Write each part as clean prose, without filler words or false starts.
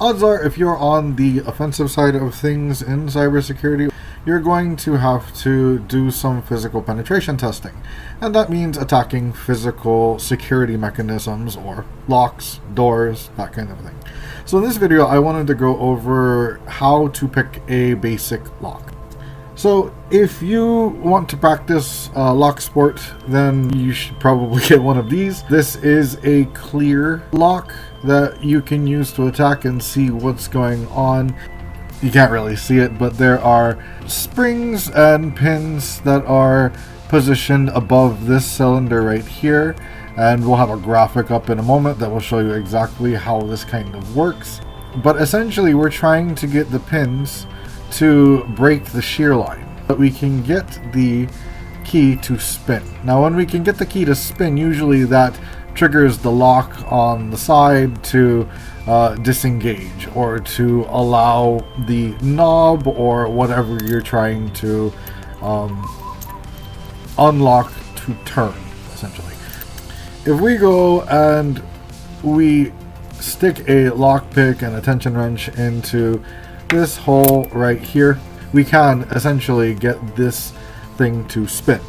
Odds are, if you're on the offensive side of things in cybersecurity, you're going to have to do some physical penetration testing. And that means attacking physical security mechanisms or locks, doors, that kind of thing. So in this video, I wanted to go over how to pick a basic lock. So if you want to practice locksport, then you should probably get one of these. This is a clear lock that you can use to attack and see what's going on. You can't really see it, but there are springs and pins that are positioned above this cylinder right here, and we'll have a graphic up in a moment that will show you exactly how this kind of works. But essentially we're trying to get the pins to break the shear line, but we can get the key to spin. Now when we can get the key to spin, usually that triggers the lock on the side to disengage, or to allow the knob or whatever you're trying to unlock to turn, essentially. If we go and we stick a lockpick and a tension wrench into this hole right here, we can essentially get this thing to spin.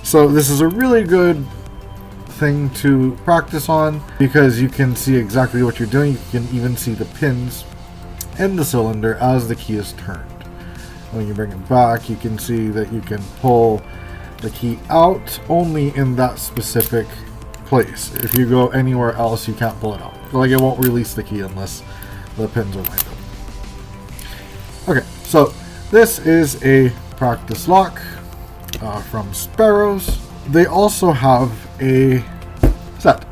So this is a really good thing to practice on because you can see exactly what you're doing. You can even see the pins in the cylinder as the key is turned. When you bring it back, you can see that you can pull the key out only in that specific place. If you go anywhere else, you can't pull it out. Like, it won't release the key unless the pins are lined up. Okay, so this is a practice lock from Sparrows. They also have a set.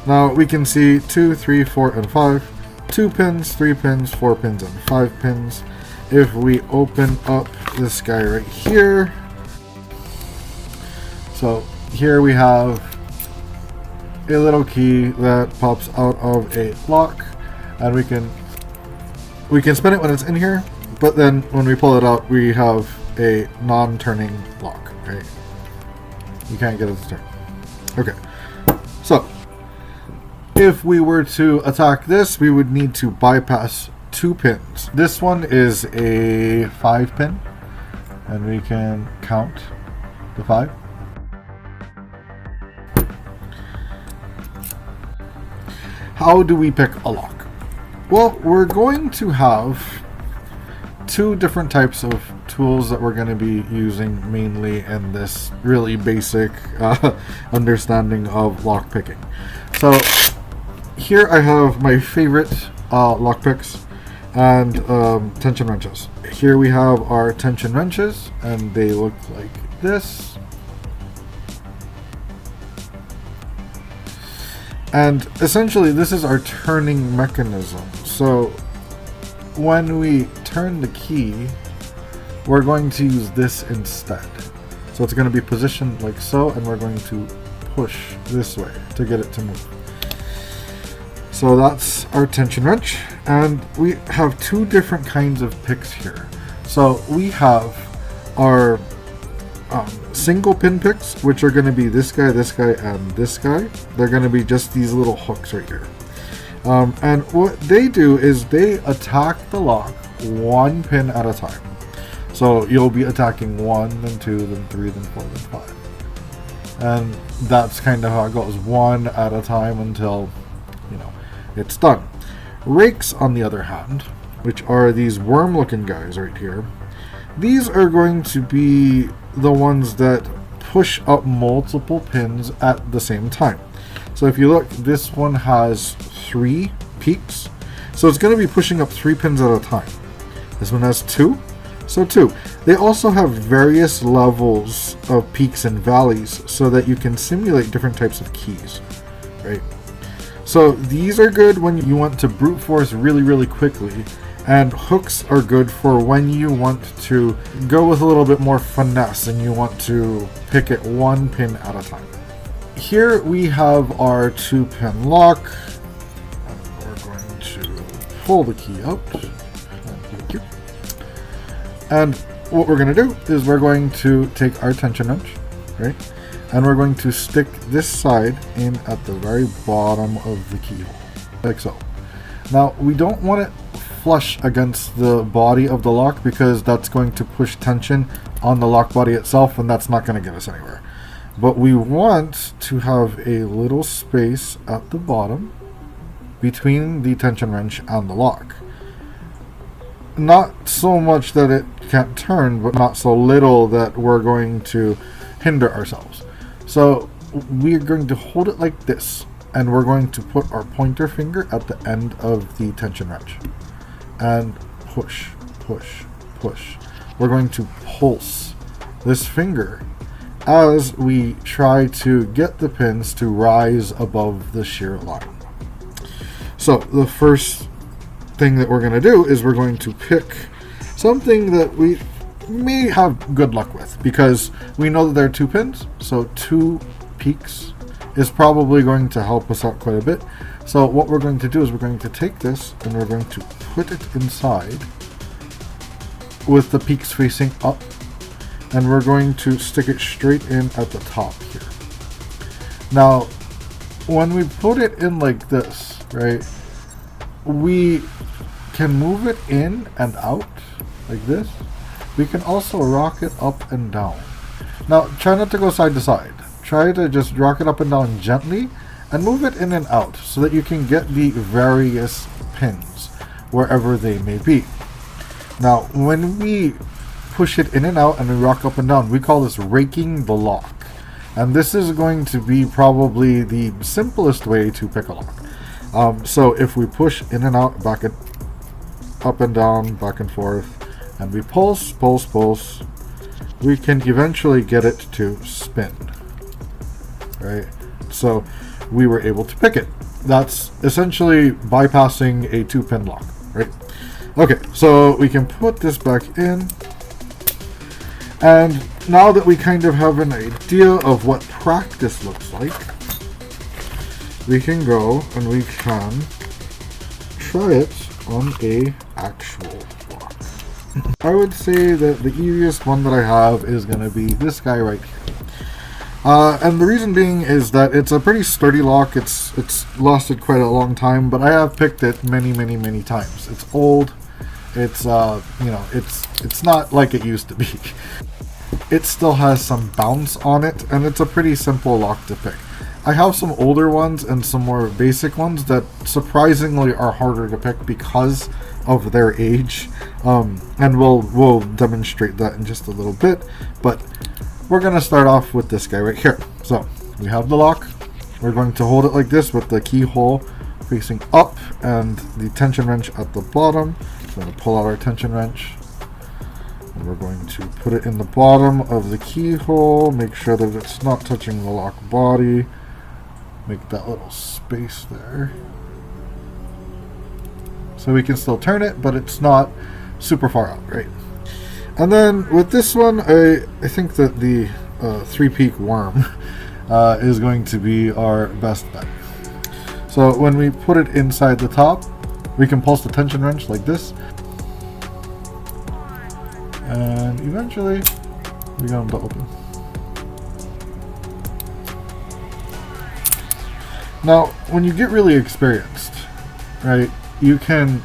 Now we can see 2, 3, 4, and 5. 2 pins, 3 pins, 4 pins, and 5 pins. If we open up this guy right here, so here we have a little key that pops out of a lock, and we can spin it when it's in here, but then when we pull it out, we have a non-turning lock, right? You can't get it to turn. Okay, so if we were to attack this, we would need to bypass 2 pins. This one is a 5 pin, and we can count the 5. How do we pick a lock? Well, we're going to have 2 different types of tools that we're going to be using mainly in this really basic understanding of lock picking. So here I have my favorite lock picks and tension wrenches. Here we have our tension wrenches, and they look like this. And essentially this is our turning mechanism. So when we turn the key, we're going to use this instead. So it's going to be positioned like so, and we're going to push this way to get it to move. So that's our tension wrench, and we have 2 different kinds of picks here. So we have our single pin picks, which are going to be this guy, and this guy. They're going to be just these little hooks right here. And what they do is they attack the lock 1 pin at a time. So you'll be attacking 1, then 2, then 3, then 4, then 5. And that's kind of how it goes, 1 at a time until, it's done. Rakes, on the other hand, which are these worm-looking guys right here, these are going to be the ones that push up multiple pins at the same time. So if you look, this one has 3 peaks, so it's going to be pushing up 3 pins at a time. This one has 2, so 2. They also have various levels of peaks and valleys so that you can simulate different types of keys, right? So these are good when you want to brute force really, really quickly, and hooks are good for when you want to go with a little bit more finesse and you want to pick it 1 pin at a time. Here we have our 2-pin lock. We're going to pull the key out. Thank you. And what we're going to do is we're going to take our tension wrench, right? And we're going to stick this side in at the very bottom of the keyhole, like so. Now, we don't want it flush against the body of the lock because that's going to push tension on the lock body itself, and that's not going to get us anywhere. But we want to have a little space at the bottom between the tension wrench and the lock. Not so much that it can't turn, but not so little that we're going to hinder ourselves. So we're going to hold it like this, and we're going to put our pointer finger at the end of the tension wrench and push, push, push. We're going to pulse this finger as we try to get the pins to rise above the shear line. So the first thing that we're going to do is we're going to pick something that we may have good luck with, because we know that there are 2 pins, so 2 peaks is probably going to help us out quite a bit. So what we're going to do is we're going to take this and we're going to put it inside with the peaks facing up, and we're going to stick it straight in at the top here. Now, when we put it in like this, right, we can move it in and out like this. We can also rock it up and down. Now, try not to go side to side. Try to just rock it up and down gently and move it in and out so that you can get the various pins wherever they may be. Now, when we push it in and out and we rock up and down, we call this raking the lock. And this is going to be probably the simplest way to pick a lock. So if we push in and out, back and up and down, back and forth, and we pulse, pulse, pulse, we can eventually get it to spin. Right? So we were able to pick it. That's essentially bypassing a 2-pin lock, right? Okay, so we can put this back in. And now that we kind of have an idea of what practice looks like, we can go and we can try it on a actual lock. I would say that the easiest one that I have is going to be this guy right here. And the reason being is that it's a pretty sturdy lock. It's lasted quite a long time, but I have picked it many times. It's old. It's it's not like it used to be. It still has some bounce on it, and it's a pretty simple lock to pick. I have some older ones and some more basic ones that surprisingly are harder to pick because of their age, and we'll demonstrate that in just a little bit. But we're going to start off with this guy right here. So we have the lock. We're going to hold it like this with the keyhole facing up and the tension wrench at the bottom. So we're going to pull out our tension wrench, and we're going to put it in the bottom of the keyhole. Make sure that it's not touching the lock body. Make that little space there, so we can still turn it, but it's not super far out, right? And then with this one, I think that the 3-peak worm is going to be our best bet. So when we put it inside the top, we can pulse the tension wrench like this, and eventually we get them to open. Now, when you get really experienced, right, you can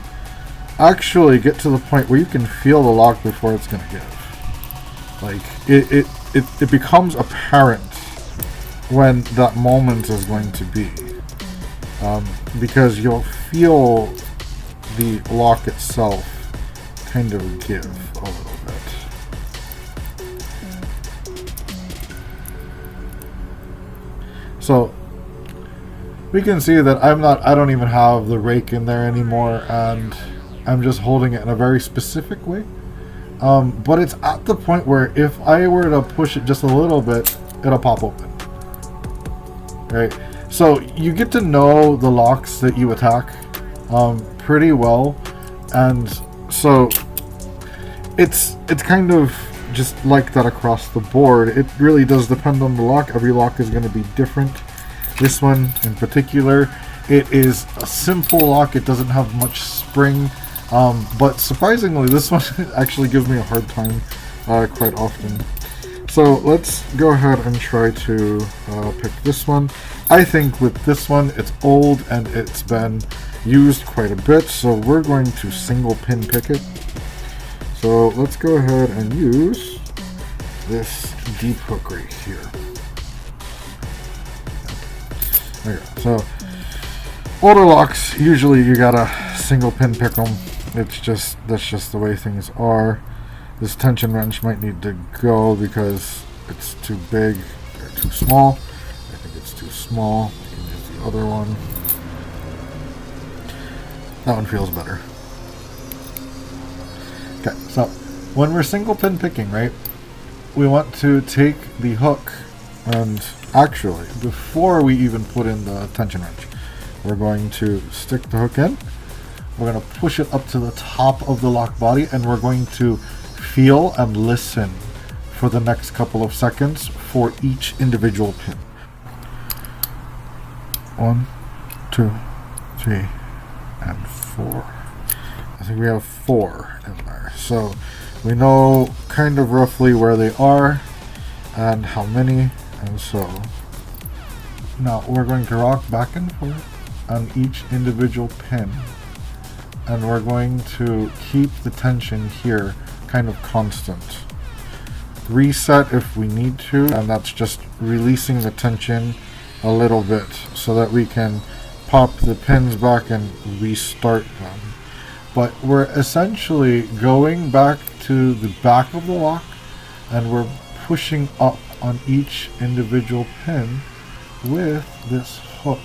actually get to the point where you can feel the lock before it's going to give. Like, it becomes apparent when that moment is going to be. Because you'll feel the lock itself kind of give a little bit. So we can see that I don't even have the rake in there anymore, and I'm just holding it in a very specific way. But it's at the point where if I were to push it just a little bit, it'll pop open. Right? So you get to know the locks that you attack pretty well, and so it's kind of just like that across the board. It really does depend on the lock. Every lock is going to be different. This one in particular, it is a simple lock. It doesn't have much spring, but surprisingly this one actually gives me a hard time quite often. So let's go ahead and try to pick this one. I think with this one, it's old and it's been used quite a bit, so we're going to single pin pick it. So let's go ahead and use this deep hook right here. Okay, so older locks, usually you gotta single pin pick them. That's just the way things are. This tension wrench might need to go because it's too big or too small. I think it's too small. You can use the other one. That one feels better. Okay, so when we're single pin picking, right, we want to take the hook, and actually, before we even put in the tension wrench, we're going to stick the hook in. We're going to push it up to the top of the lock body, and we're going to feel and listen for the next couple of seconds for each individual pin. 1, 2, 3, and 4. I think we have 4 in there. So we know kind of roughly where they are and how many. And so now we're going to rock back and forth on each individual pin. And we're going to keep the tension here kind of constant. Reset if we need to, and that's just releasing the tension a little bit so that we can pop the pins back and restart them. But we're essentially going back to the back of the lock, and we're pushing up on each individual pin with this hook.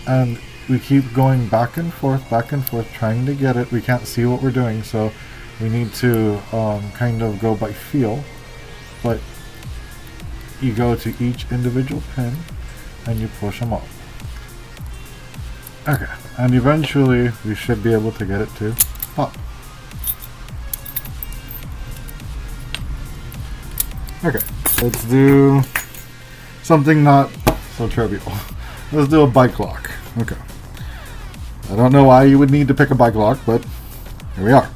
And we keep going back and forth, trying to get it. We can't see what we're doing, so we need to kind of go by feel. But you go to each individual pin and you push them up. Okay, and eventually we should be able to get it to pop. Okay, let's do something not so trivial. Let's do a bike lock. Okay. I don't know why you would need to pick a bike lock, but here we are.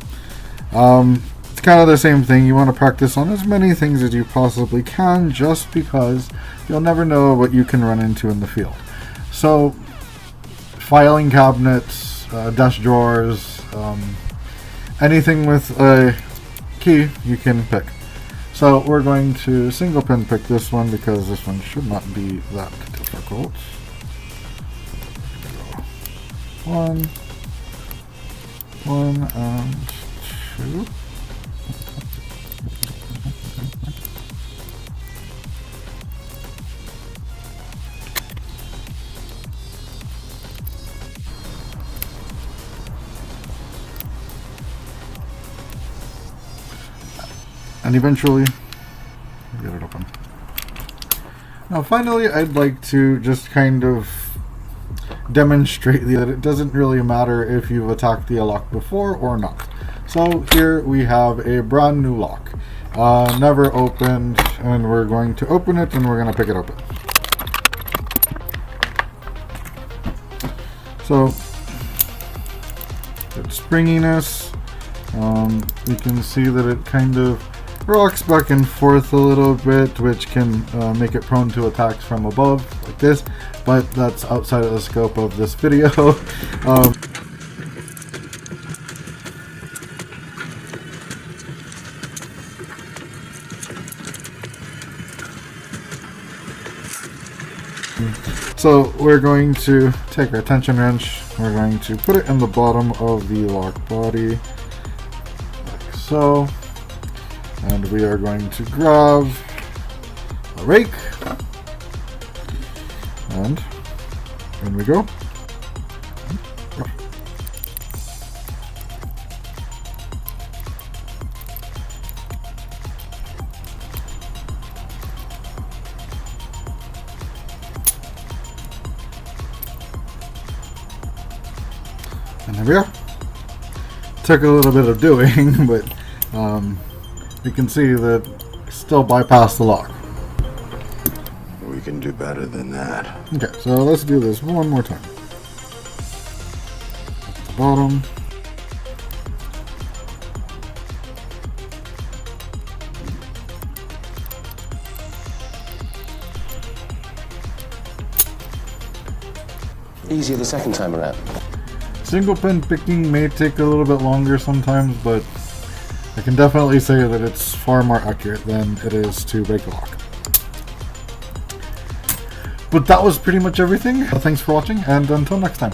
It's kind of the same thing. You want to practice on as many things as you possibly can, just because you'll never know what you can run into in the field. So, filing cabinets, desk drawers, anything with a key you can pick. So we're going to single pin pick this one because this one should not be that difficult. 1, and 2. And eventually get it open. Now finally, I'd like to just kind of demonstrate that it doesn't really matter if you've attacked the lock before or not. So here we have a brand new lock, never opened, and we're going to open it and we're going to pick it open. So its springiness, you can see that it kind of rocks back and forth a little bit, which can make it prone to attacks from above like this, but that's outside of the scope of this video. So we're going to take our tension wrench, we're going to put it in the bottom of the lock body like so. And we are going to grab a rake, and in we go. And there we are. Took a little bit of doing, but you can see that it still bypassed the lock. We can do better than that. Okay, so let's do this one more time. At the bottom. easier the second time around. Single pin picking may take a little bit longer sometimes, but I can definitely say that it's far more accurate than it is to break the lock. But that was pretty much everything. Thanks for watching, and until next time.